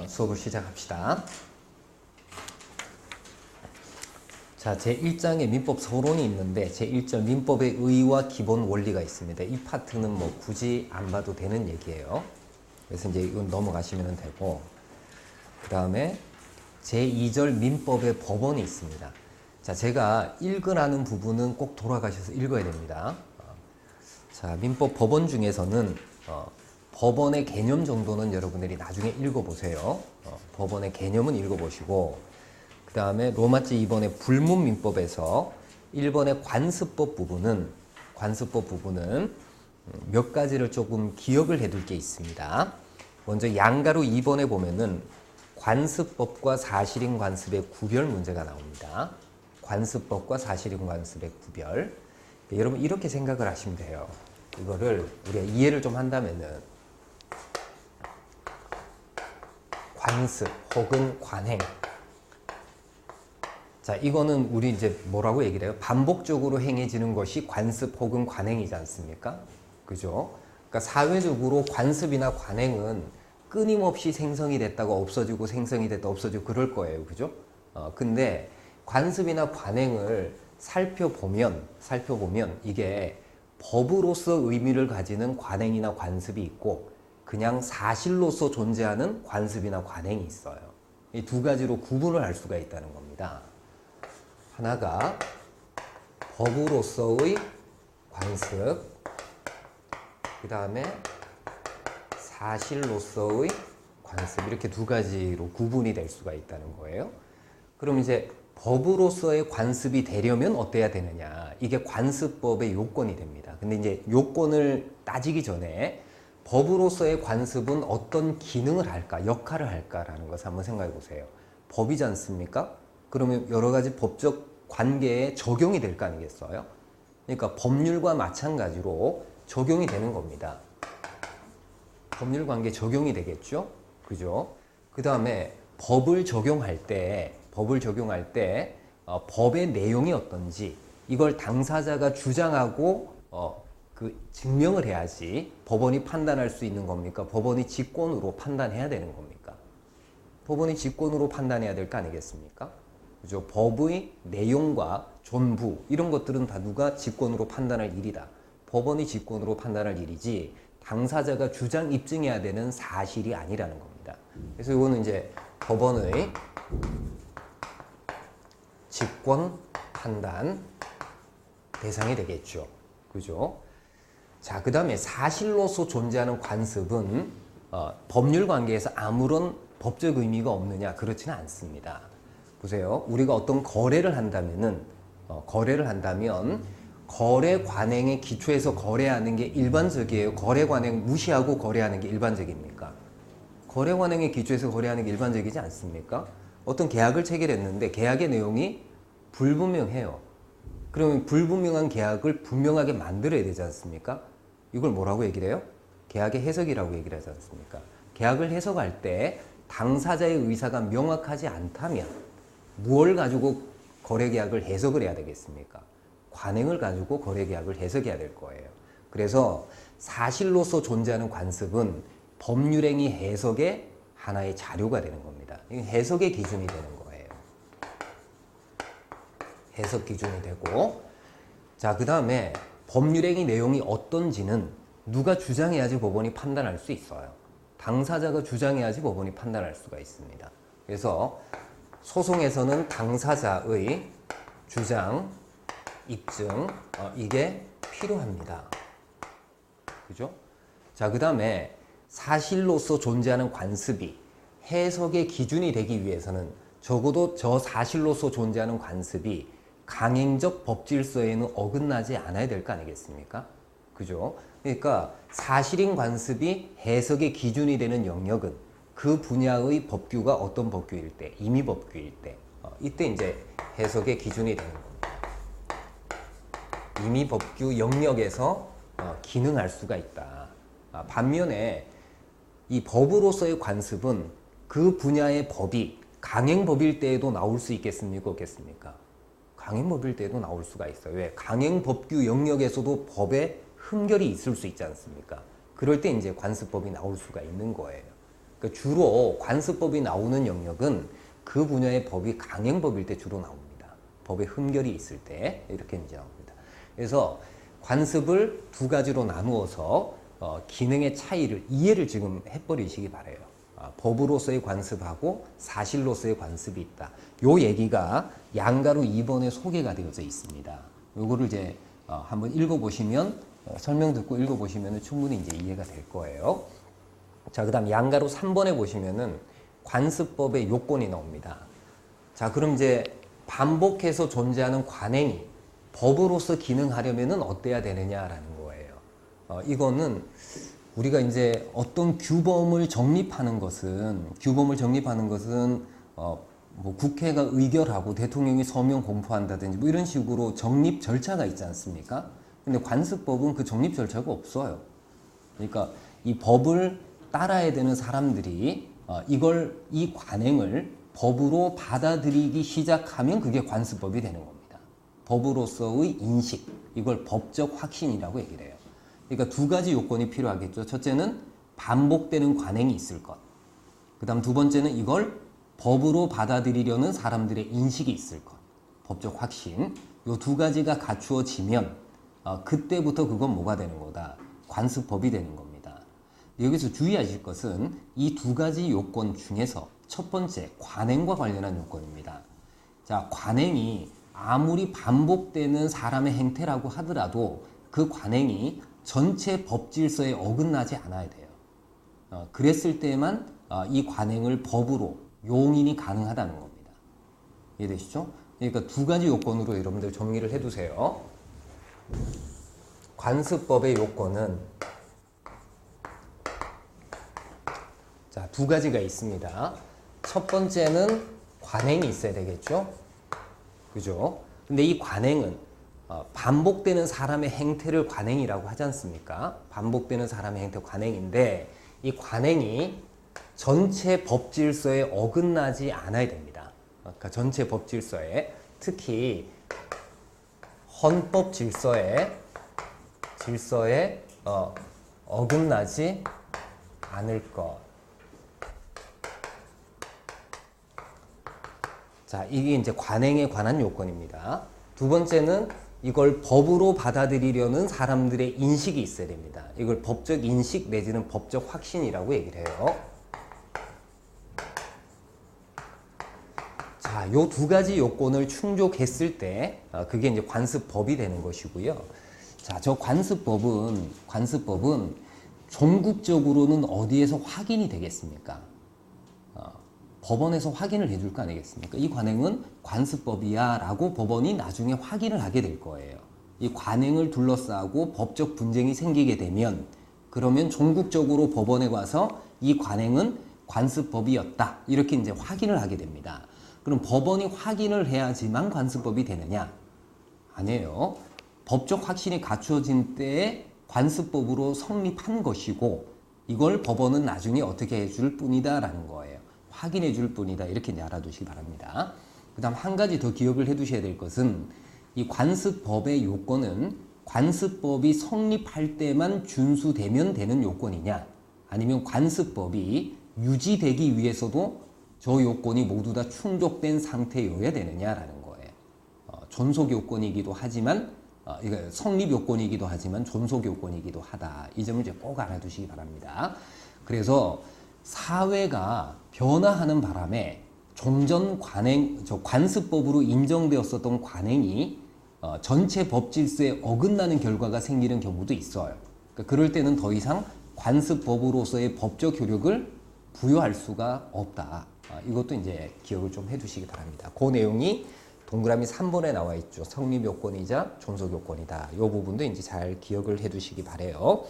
수업을 시작합시다. 자, 제1장에 민법 서론이 있는데 제1절 민법의 의의와 기본 원리가 있습니다. 이 파트는 뭐 굳이 안 봐도 되는 얘기예요. 그래서 이제 이건 넘어가시면 되고, 그 다음에 제2절 민법의 법원이 있습니다. 자, 제가 읽으라는 부분은 꼭 돌아가셔서 읽어야 됩니다. 자, 민법 법원 중에서는 법원의 개념 정도는 여러분들이 나중에 읽어보세요. 법원의 개념은 읽어보시고, 그 다음에 로마지 2번의 불문민법에서 1번의 관습법 부분은 몇 가지를 조금 기억을 해둘 게 있습니다. 먼저 양가로 2번에 보면은 관습법과 사실인 관습의 구별 문제가 나옵니다. 관습법과 사실인 관습의 구별. 여러분 이렇게 생각을 하시면 돼요. 이거를 우리가 이해를 좀 한다면은 관습 혹은 관행. 자, 이거는 우리 이제 뭐라고 얘기를 해요? 반복적으로 행해지는 것이 관습 혹은 관행이지 않습니까? 그죠? 그러니까 사회적으로 관습이나 관행은 끊임없이 생성이 됐다가 없어지고 생성이 됐다 없어지고 그럴 거예요. 그죠? 근데 관습이나 관행을 살펴보면 이게 법으로서 의미를 가지는 관행이나 관습이 있고 그냥 사실로서 존재하는 관습이나 관행이 있어요. 이 두 가지로 구분을 할 수가 있다는 겁니다. 하나가 법으로서의 관습, 그 다음에 사실로서의 관습, 이렇게 두 가지로 구분이 될 수가 있다는 거예요. 그럼 이제 법으로서의 관습이 되려면 어때야 되느냐? 이게 관습법의 요건이 됩니다. 근데 이제 요건을 따지기 전에 법으로서의 관습은 어떤 기능을 할까, 역할을 할까라는 것을 한번 생각해 보세요. 법이지 않습니까? 그러면 여러 가지 법적 관계에 적용이 될 거 아니겠어요? 그러니까 법률과 마찬가지로 적용이 되는 겁니다. 법률 관계에 적용이 되겠죠? 그죠? 그 다음에 법을 적용할 때 법의 내용이 어떤지 이걸 당사자가 주장하고 증명을 해야지 법원이 판단할 수 있는 겁니까? 법원이 직권으로 판단해야 되는 겁니까? 법원이 직권으로 판단해야 될 거 아니겠습니까? 그죠? 법의 내용과 존부 이런 것들은 다 누가 직권으로 판단할 일이다. 법원이 직권으로 판단할 일이지 당사자가 주장 입증해야 되는 사실이 아니라는 겁니다. 그래서 이거는 이제 법원의 직권 판단 대상이 되겠죠. 그죠? 자, 그 다음에 사실로서 존재하는 관습은 법률 관계에서 아무런 법적 의미가 없느냐? 그렇지는 않습니다. 보세요. 우리가 어떤 거래를 한다면 거래 관행에 기초해서 거래하는 게 일반적이에요. 거래 관행 무시하고 거래하는 게 일반적입니까? 거래 관행에 기초해서 거래하는 게 일반적이지 않습니까? 어떤 계약을 체결했는데 계약의 내용이 불분명해요. 그러면 불분명한 계약을 분명하게 만들어야 되지 않습니까? 이걸 뭐라고 얘기를 해요? 계약의 해석이라고 얘기를 하지 않습니까? 계약을 해석할 때 당사자의 의사가 명확하지 않다면 무엇을 가지고 거래계약을 해석을 해야 되겠습니까? 관행을 가지고 거래계약을 해석해야 될 거예요. 그래서 사실로서 존재하는 관습은 법률행위 해석의 하나의 자료가 되는 겁니다. 이게 해석의 기준이 되는 거예요. 해석 기준이 되고, 자, 그 다음에 법률행위 내용이 어떤지는 누가 주장해야지 법원이 판단할 수 있어요. 당사자가 주장해야지 법원이 판단할 수가 있습니다. 그래서 소송에서는 당사자의 주장, 입증, 이게 필요합니다. 그죠? 자, 그 다음에 사실로서 존재하는 관습이 해석의 기준이 되기 위해서는 적어도 저 사실로서 존재하는 관습이 강행적 법질서에는 어긋나지 않아야 될 거 아니겠습니까? 그죠? 그러니까 사실인 관습이 해석의 기준이 되는 영역은 그 분야의 법규가 어떤 법규일 때, 임의법규일 때, 이때 이제 해석의 기준이 되는 겁니다. 임의법규 영역에서 기능할 수가 있다. 반면에 이 법으로서의 관습은 그 분야의 법이 강행법일 때에도 나올 수 있겠습니까? 없겠습니까? 강행법일 때에도 나올 수가 있어요. 왜? 강행법규 영역에서도 법에 흠결이 있을 수 있지 않습니까? 그럴 때 이제 관습법이 나올 수가 있는 거예요. 그러니까 주로 관습법이 나오는 영역은 그 분야의 법이 강행법일 때 주로 나옵니다. 법에 흠결이 있을 때 이렇게 이제 나옵니다. 그래서 관습을 두 가지로 나누어서 기능의 차이를 이해를 지금 해버리시기 바라요. 법으로서의 관습하고 사실로서의 관습이 있다. 요 얘기가 양가로 2번에 소개가 되어져 있습니다. 요거를 이제 한번 읽어보시면 설명 듣고 읽어보시면 충분히 이제 이해가 될 거예요. 자, 그 다음 양가로 3번에 보시면은 관습법의 요건이 나옵니다. 자, 그럼 이제 반복해서 존재하는 관행이 법으로서 기능하려면은 어때야 되느냐라는 거예요. 이거는 우리가 이제 어떤 규범을 정립하는 것은 뭐 국회가 의결하고 대통령이 서명 공포한다든지 뭐 이런 식으로 정립 절차가 있지 않습니까? 근데 관습법은 그 정립 절차가 없어요. 그러니까 이 법을 따라야 되는 사람들이 이 관행을 법으로 받아들이기 시작하면 그게 관습법이 되는 겁니다. 법으로서의 인식, 이걸 법적 확신이라고 얘기를 해요. 그러니까 두 가지 요건이 필요하겠죠. 첫째는 반복되는 관행이 있을 것. 그 다음 두 번째는 이걸 법으로 받아들이려는 사람들의 인식이 있을 것. 법적 확신. 요 두 가지가 갖추어지면 그때부터 그건 뭐가 되는 거다? 관습법이 되는 겁니다. 여기서 주의하실 것은 이 두 가지 요건 중에서 첫 번째, 관행과 관련한 요건입니다. 자, 관행이 아무리 반복되는 사람의 행태라고 하더라도 그 관행이 전체 법 질서에 어긋나지 않아야 돼요. 그랬을 때만 이 관행을 법으로 용인이 가능하다는 겁니다. 이해되시죠? 그러니까 두 가지 요건으로 여러분들 정리를 해두세요. 관습법의 요건은 자, 두 가지가 있습니다. 첫 번째는 관행이 있어야 되겠죠? 그죠? 근데 이 관행은 반복되는 사람의 행태를 관행이라고 하지 않습니까? 반복되는 사람의 행태 관행인데 이 관행이 전체 법 질서에 어긋나지 않아야 됩니다. 그러니까 전체 법 질서에, 특히 헌법 질서에 어긋나지 않을 것. 자, 이게 이제 관행에 관한 요건입니다. 두 번째는 이걸 법으로 받아들이려는 사람들의 인식이 있어야 됩니다. 이걸 법적 인식 내지는 법적 확신이라고 얘기를 해요. 자, 요 두 가지 요건을 충족했을 때 그게 이제 관습법이 되는 것이고요. 자, 저 관습법은 종국적으로는 어디에서 확인이 되겠습니까? 법원에서 확인을 해줄 거 아니겠습니까? 이 관행은 관습법이야 라고 법원이 나중에 확인을 하게 될 거예요. 이 관행을 둘러싸고 법적 분쟁이 생기게 되면 그러면 종국적으로 법원에 가서 이 관행은 관습법이었다 이렇게 이제 확인을 하게 됩니다. 그럼 법원이 확인을 해야지만 관습법이 되느냐? 아니에요. 법적 확신이 갖추어진 때에 관습법으로 성립한 것이고 이걸 법원은 나중에 어떻게 해줄 뿐이다 라는 거예요. 확인해 줄 뿐이다 이렇게 이제 알아두시기 바랍니다. 그 다음 한 가지 더 기억을 해 두셔야 될 것은 이 관습법의 요건은 관습법이 성립할 때만 준수되면 되는 요건이냐 아니면 관습법이 유지되기 위해서도 저 요건이 모두 다 충족된 상태여야 되느냐라는 거예요. 존속 요건이기도 하지만 이거 성립 요건이기도 하지만 존속 요건이기도 하다. 이 점을 이제 꼭 알아두시기 바랍니다. 그래서 사회가 변화하는 바람에 종전 관습법으로 인정되었었던 관행이 전체 법 질서에 어긋나는 결과가 생기는 경우도 있어요. 그러니까 그럴 때는 더 이상 관습법으로서의 법적 효력을 부여할 수가 없다. 이것도 이제 기억을 좀 해두시기 바랍니다. 그 내용이 동그라미 3번에 나와 있죠. 성립 요건이자 존속 요건이다. 이 부분도 이제 잘 기억을 해두시기 바래요.